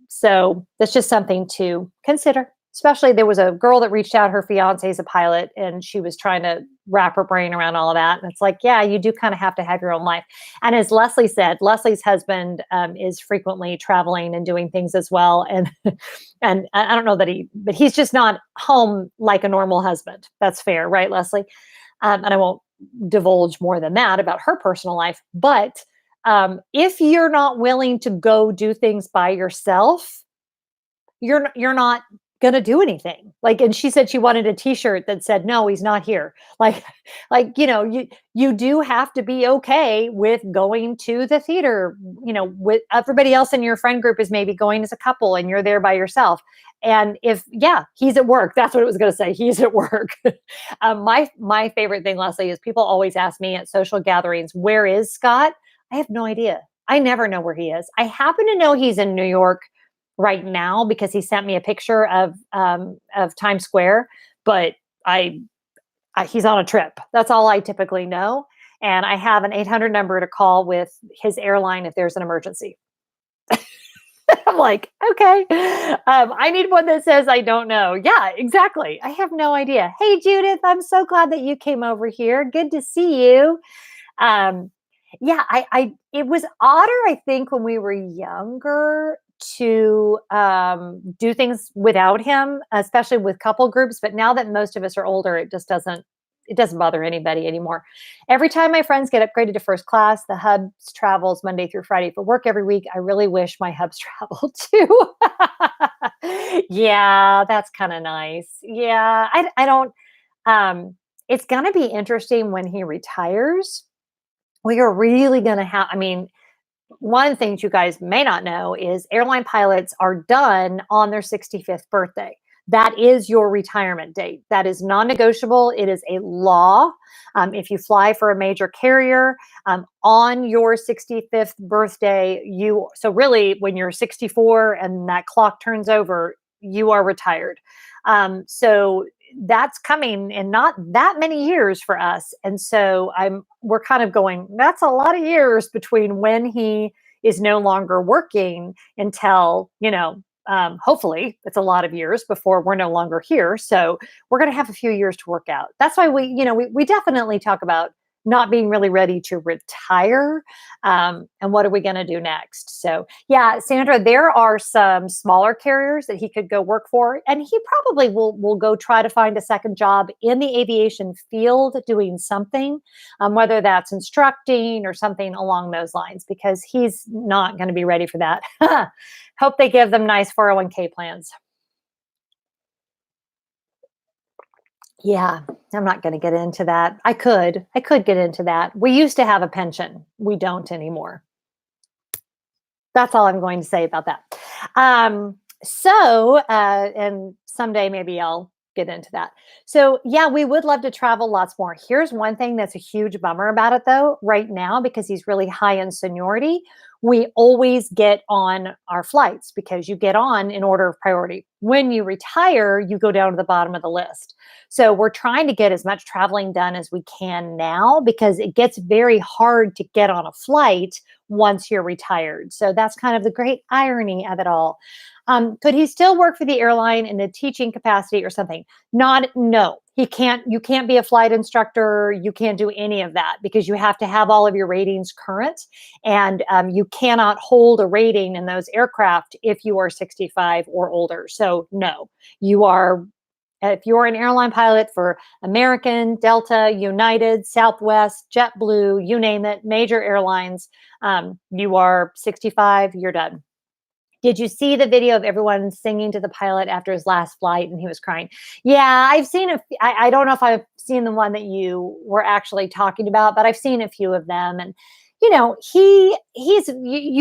Speaker 1: So that's just something to consider. Especially, there was a girl that reached out, her fiance is a pilot, and she was trying to wrap her brain around all of that. And it's like, yeah, you do kind of have to have your own life. And as Leslie said, Leslie's husband is frequently traveling and doing things as well. And and I don't know but he's just not home like a normal husband. That's fair, right, Leslie? And I won't divulge more than that about her personal life. But if you're not willing to go do things by yourself, you're not going to do anything. Like, and she said she wanted a t-shirt that said, no, he's not here. Like, you do have to be okay with going to the theater, with everybody else in your friend group is maybe going as a couple and you're there by yourself. And he's at work. That's what it was going to say. He's at work. My favorite thing, Leslie, is people always ask me at social gatherings, where is Scott? I have no idea. I never know where he is. I happen to know he's in New York right now because he sent me a picture of Times Square, but he's on a trip. That's all I typically know. And I have an 800 number to call with his airline if there's an emergency. I'm like, okay, I need one that says I don't know. Yeah, exactly. I have no idea. Hey, Judith, I'm so glad that you came over here. Good to see you. It was odder, I think, when we were younger to do things without him, especially with couple groups. But now that most of us are older, it doesn't bother anybody anymore. Every time my friends get upgraded to first class, the hubs travels Monday through Friday for work every week. I really wish my hubs traveled too. Yeah, that's kind of nice. Yeah, I don't, it's going to be interesting when he retires. We are really going to have, one of the things you guys may not know is airline pilots are done on their 65th birthday. That is your retirement date. That is non-negotiable. It is a law. If you fly for a major carrier on your 65th birthday, so really when you're 64 and that clock turns over, you are retired. So that's coming in not that many years for us. And so we're kind of going, that's a lot of years between when he is no longer working until, hopefully it's a lot of years before we're no longer here. So we're going to have a few years to work out. That's why we definitely talk about not being really ready to retire. And what are we going to do next? So, yeah, Sandra, there are some smaller carriers that he could go work for, and he probably will go try to find a second job in the aviation field doing something, whether that's instructing or something along those lines, because he's not going to be ready for that. Hope they give them nice 401k plans. Yeah, I'm not going to get into that. I could get into that. We used to have a pension. We don't anymore. That's all I'm going to say about that. And someday maybe I'll get into that. So, yeah, we would love to travel lots more. Here's one thing that's a huge bummer about it, though, right now, because he's really high in seniority. We always get on our flights because you get on in order of priority. When you retire, you go down to the bottom of the list. So, we're trying to get as much traveling done as we can now because it gets very hard to get on a flight once you're retired. So that's kind of the great irony of it all. Could he still work for the airline in a teaching capacity or something? No, he can't. You can't be a flight instructor. You can't do any of that because you have to have all of your ratings current, and you cannot hold a rating in those aircraft if you are 65 or older. So no, you are if you're an airline pilot for American, Delta, United, Southwest, JetBlue, you name it, major airlines, you are 65, you're done. Did you see the video of everyone singing to the pilot after his last flight and he was crying? Yeah, I've seen I don't know if I've seen the one that you were actually talking about, but I've seen a few of them. And you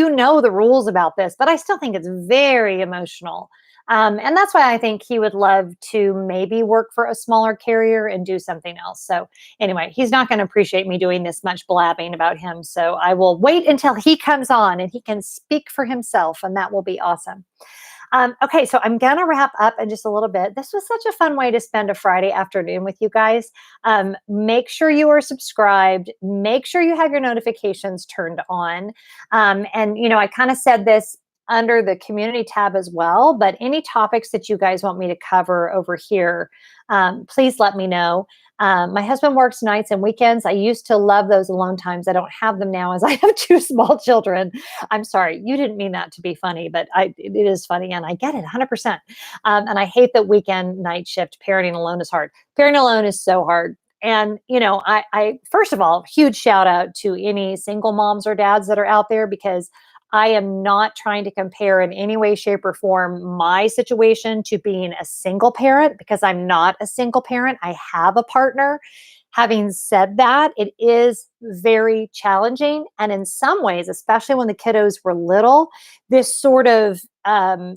Speaker 1: know the rules about this, but I still think it's very emotional. And that's why I think he would love to maybe work for a smaller carrier and do something else. So anyway, he's not going to appreciate me doing this much blabbing about him. So I will wait until he comes on and he can speak for himself, and that will be awesome. Okay, so I'm going to wrap up in just a little bit. This was such a fun way to spend a Friday afternoon with you guys. Make sure you are subscribed. Make sure you have your notifications turned on. I kind of said this under the community tab as well, but any topics that you guys want me to cover over here, please let me know. My husband works nights and weekends. I used to love those alone times. I don't have them now as I have two small children. I'm sorry. You didn't mean that to be funny, but it is funny and I get it 100%. And I hate that weekend night shift. Parenting alone is hard. Parenting alone is so hard. And, I first of all, huge shout out to any single moms or dads that are out there, because I am not trying to compare in any way, shape, or form my situation to being a single parent, because I'm not a single parent. I have a partner. Having said that, it is very challenging. And in some ways, especially when the kiddos were little, this sort of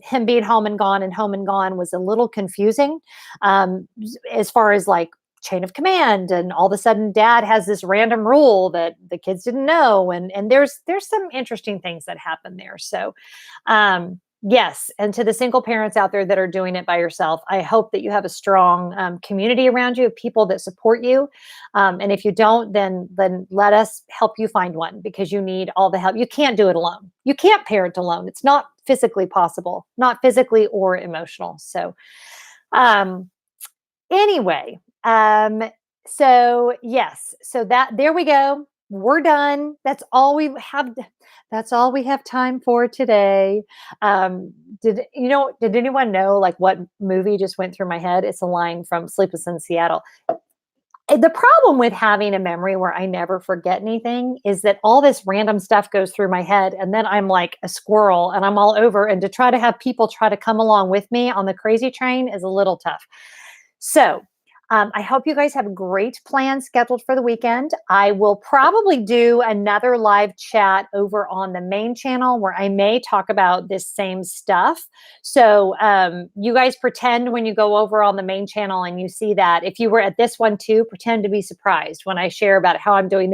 Speaker 1: him being home and gone was a little confusing, as far as like chain of command, and all of a sudden dad has this random rule that the kids didn't know, and there's some interesting things that happen there. So yes, and to the single parents out there that are doing it by yourself, I hope that you have a strong community around you of people that support you, and if you don't, then let us help you find one, because you need all the help. You can't do it alone. You can't parent alone. It's not physically possible, not physically or emotional. So anyway, so yes, so that there we go. We're done. That's all we have. That's all we have time for today. Did anyone know like what movie just went through my head? It's a line from Sleepless in Seattle. The problem with having a memory where I never forget anything is that all this random stuff goes through my head, and then I'm like a squirrel and I'm all over. And to try to have people try to come along with me on the crazy train is a little tough. So I hope you guys have great plans scheduled for the weekend. I will probably do another live chat over on the main channel where I may talk about this same stuff. So you guys pretend when you go over on the main channel and you see that. If you were at this one too, pretend to be surprised when I share about how I'm doing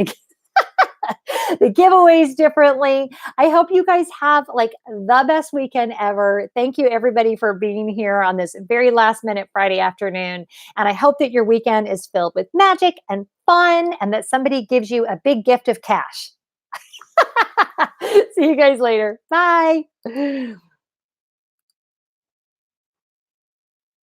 Speaker 1: the giveaways differently. I hope you guys have like the best weekend ever. Thank you everybody for being here on this very last minute Friday afternoon. And I hope that your weekend is filled with magic and fun, and that somebody gives you a big gift of cash. See you guys later. Bye.